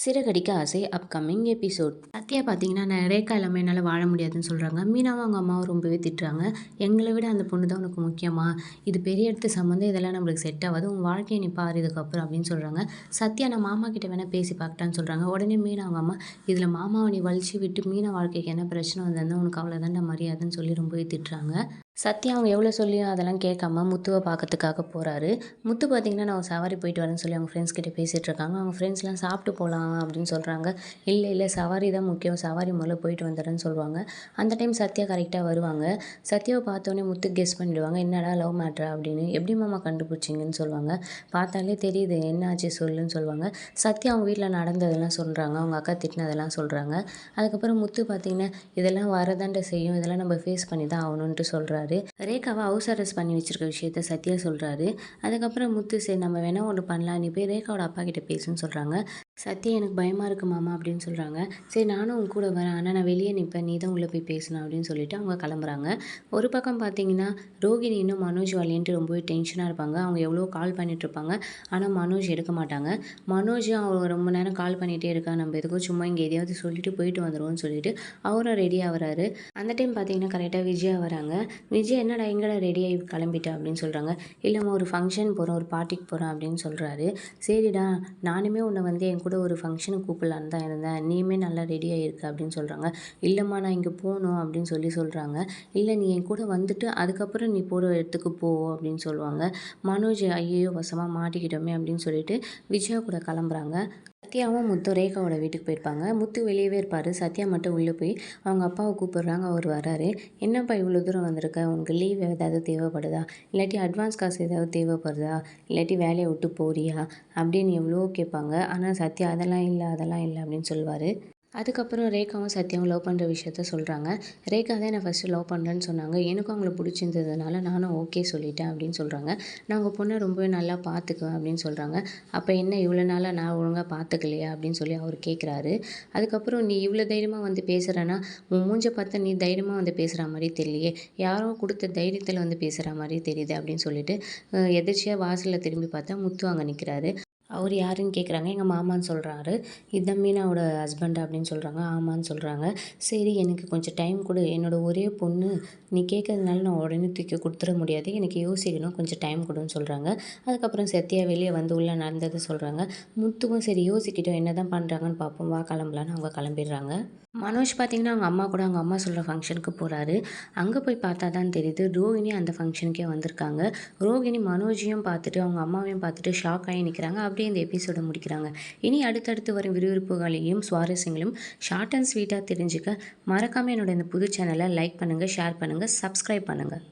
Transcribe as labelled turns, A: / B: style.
A: சிறகடிக்க ஆசை upcoming episode. Sathya பார்த்தீங்கன்னா, நான் ரேகா இல்லாமல் என்னால் வாழ முடியாதுன்னு சொல்கிறாங்க. மீனாவும் அவங்க அம்மாவும் ரொம்பவே திட்டுறாங்க. எங்களை விட அந்த பொண்ணு தான் உனக்கு முக்கியமா? இது பெரிய இடத்து சம்மந்தம், இதெல்லாம் நம்மளுக்கு செட் ஆகாது. உன் வாழ்க்கையை நீ பாரு இதுக்கப்புறம் அப்படின்னு சொல்கிறாங்க. சத்யா நான் மாமா கிட்ட வேணால் பேசி பார்க்கட்டான்னு சொல்கிறாங்க. உடனே மீனா அவங்க அம்மா, இதில் மாமாவை நீ வலிச்சு விட்டு மீனா வாழ்க்கைக்கு என்ன பிரச்சனை வந்ததுன்னா உனக்கு அவ்வளோதான்டா மரியாதைன்னு சொல்லி ரொம்பவே திட்டுறாங்க. சத்யா அவங்க எவ்வளோ சொல்லியும் அதெல்லாம் கேட்காம முத்துவை பார்க்கறதுக்காக போகிறாரு. முத்து பார்த்திங்கன்னா, நான் சவாரி போயிட்டு வரேன்னு சொல்லி அவங்க ஃப்ரெண்ட்ஸ் கிட்ட பேசிகிட்டு இருக்காங்க. அவங்க ஃப்ரெண்ட்ஸ்லாம் சாப்பிட்டு போகலாம் அப்படின்னு சொல்கிறாங்க. இல்லை சவாரி தான் முக்கியம், சவாரி முதல்ல போயிட்டு வந்துடுறேன்னு சொல்லுவாங்க. அந்த டைம் சத்யா கரெக்டாக வருவாங்க. சத்யாவை பார்த்தோன்னே முத்து கெஸ் பண்ணிவிடுவாங்க, என்னடா லவ் மேட்ரா அப்படின்னு. எப்படி மாமா கண்டுபிடிச்சிங்கன்னு சொல்லுவாங்க. பார்த்தாலே தெரியுது, என்ன ஆச்சு சொல்லுன்னு சொல்லுவாங்க. சத்யா அவங்க வீட்டில் நடந்ததெல்லாம் சொல்கிறாங்க, அவங்க அக்கா திட்டினதெல்லாம் சொல்கிறாங்க. அதுக்கப்புறம் முத்து பார்த்திங்கன்னா, இதெல்லாம் வரதாண்ட செய்யும், இதெல்லாம் நம்ம ஃபேஸ் பண்ணி தான் ஆகணுன்ட்டு சொல்கிறாரு. ரேகாவை ஹவுஸ் அரெஸ்ட் பண்ணி வச்சிருக்க விஷயத்த சத்யா சொல்கிறாரு. அதுக்கப்புறம் முத்து, சரி நம்ம வேணா ஒன்று பண்ணலாம், நீ போய் ரேகாவோட அப்பா கிட்ட பேசுன்னு சொல்கிறாங்க. சத்யா எனக்கு பயமாக இருக்கு மாமா அப்படின்னு சொல்கிறாங்க. சரி நானும் உங்க கூட வரேன், ஆனால் நான் வெளியே நிற்பேன், நீ தான் உள்ளே போய் பேசணும் அப்படின்னு சொல்லிட்டு அவங்க கிளம்புறாங்க. ஒரு பக்கம் பார்த்தீங்கன்னா, ரோகிணி இன்னும் மனோஜ் வரலேன்ட்டு ரொம்பவே டென்ஷனாக இருப்பாங்க. அவங்க எவ்வளோ கால் பண்ணிட்டு இருப்பாங்க, ஆனால் மனோஜ் எடுக்க மாட்டாங்க. மனோஜ் அவங்க ரொம்ப நேரம் கால் பண்ணிகிட்டே இருக்கா, நம்ம எதுக்கும் சும்மா இங்கே எதையாவது சொல்லிட்டு போயிட்டு வந்துடுவோம்னு சொல்லிட்டு அவரும் ரெடி ஆகிறாரு. அந்த டைம் பார்த்தீங்கன்னா கரெக்டாக விஜயா வராங்க. விஜய் என்னடா எங்கடா ரெடியாகி கிளம்பிட்டா அப்படின்னு சொல்கிறாங்க. இல்லைம்மா ஒரு ஃபங்க்ஷன் போகிறோம், ஒரு பார்ட்டிக்கு போகிறேன் அப்படின்னு சொல்கிறாரு. சரிடா, நானுமே உன்னை வந்து என் கூட ஒரு ஃபங்க்ஷனுக்கு கூப்பிடலான்னு தான் இருந்தேன், நீயுமே நல்லா ரெடியாக இருக்க அப்படின்னு சொல்கிறாங்க. இல்லைம்மா நான் இங்கே போகணும் அப்படின்னு சொல்கிறாங்க. இல்லை நீ என் கூட வந்துட்டு அதுக்கப்புறம் நீ போகிற இடத்துக்கு போ அப்படின்னு சொல்லுவாங்க. மனோஜ் ஐயோ வசமாக மாட்டிக்கிட்டோமே அப்படின்னு சொல்லிட்டு விஜயா கூட கிளம்புறாங்க. சத்யாவும் முத்து ரேகாவோட வீட்டுக்கு போயிருப்பாங்க. முத்து வெளியவே இருப்பார். சத்யா மட்டும் உள்ளே போய் அவங்க அப்பாவை கூப்பிடுறாங்க. அவர் வராரு. என்னப்பா இவ்வளோ தூரம் வந்திருக்க, உனக்கு லீவ் ஏதாவது தேவைப்படுதா, இல்லாட்டி அட்வான்ஸ் காசு ஏதாவது தேவைப்படுதா, இல்லாட்டி வேலையை விட்டு போறியா அப்படின்னு எவ்வளோ கேட்பாங்க. ஆனால் சத்யா அதெல்லாம் இல்லை அப்படின்னு சொல்லுவார். அதுக்கப்புறம் ரேகாவும் சத்யாவும் லவ் பண்ணுற விஷயத்த சொல்கிறாங்க. ரேகா தான் என்னை ஃபஸ்ட்டு லவ் பண்ணுறேன்னு சொன்னாங்க, எனக்கும் அவங்கள பிடிச்சிருந்ததுனால நானும் ஓகே சொல்லிட்டேன் அப்படின்னு சொல்கிறாங்க. நான் உங்கள் பொண்ணை ரொம்பவே நல்லா பார்த்துக்குவேன் அப்படின்னு சொல்கிறாங்க. அப்போ என்ன இவ்வளோ நாளாக நான் ஒழுங்காக பார்த்துக்கலையா அப்படின்னு சொல்லி அவர் கேட்குறாரு. அதுக்கப்புறம் நீ இவ்வளோ தைரியமாக வந்து பேசுகிறேன்னா, உன் மூஞ்சை பார்த்தா நீ தைரியமாக வந்து பேசுகிற மாதிரி தெரியலையே, யாரோ கொடுத்த தைரியத்தில் வந்து பேசுகிற மாதிரி தெரியுது அப்படின்னு சொல்லிட்டு எதிர்ச்சியாக வாசலில் திரும்பி பார்த்தா முத்து அங்கே நிற்கிறாரு. அவர் யாருன்னு கேட்குறாங்க. எங்கள் மாமான்னு சொல்கிறாரு. இதான் மீனாவோட ஹஸ்பண்ட் அப்படின்னு சொல்கிறாங்க. ஆமான்னு சொல்கிறாங்க. சரி எனக்கு கொஞ்சம் டைம் கொடு, என்னோடய ஒரே பொண்ணு, நீ கேட்கறதுனால நான் உடனே தூக்கி கொடுத்துட முடியாது, எனக்கு யோசிக்கணும், கொஞ்சம் டைம் கொடுன்னு சொல்கிறாங்க. அதுக்கப்புறம் சத்யா வெளியே வந்து உள்ளே நடந்ததை சொல்கிறாங்க. முத்துவும் சரி யோசிக்கிட்டோம், என்ன தான் பண்ணுறாங்கன்னு பார்ப்போம், வா கிளம்பலான்னு அவங்க கிளம்பிடுறாங்க. மனோஜ் பார்த்திங்கன்னா அவங்க அம்மா கூட அவங்க அம்மா சொல்கிற ஃபங்க்ஷனுக்கு போகிறாரு. அங்கே போய் பார்த்தா தான் தெரியுது, ரோகிணி அந்த ஃபங்க்ஷனுக்கே வந்திருக்காங்க. ரோகிணி மனோஜையும் பார்த்துட்டு அவங்க அம்மாவையும் பார்த்துட்டு ஷாக் ஆகி நிற்கிறாங்க. அப்படியே இந்த எபிசோடை முடிக்கிறாங்க. இனி அடுத்தடுத்து வரும் விறுவிறுப்புகளையும் சுவாரஸ்யங்களையும் ஷார்ட் அண்ட் ஸ்வீட்டாக தெரிஞ்சுக்க மறக்காமல் என்னோட இந்த புது சேனலை லைக் பண்ணுங்கள், ஷேர் பண்ணுங்கள், சப்ஸ்கிரைப் பண்ணுங்கள்.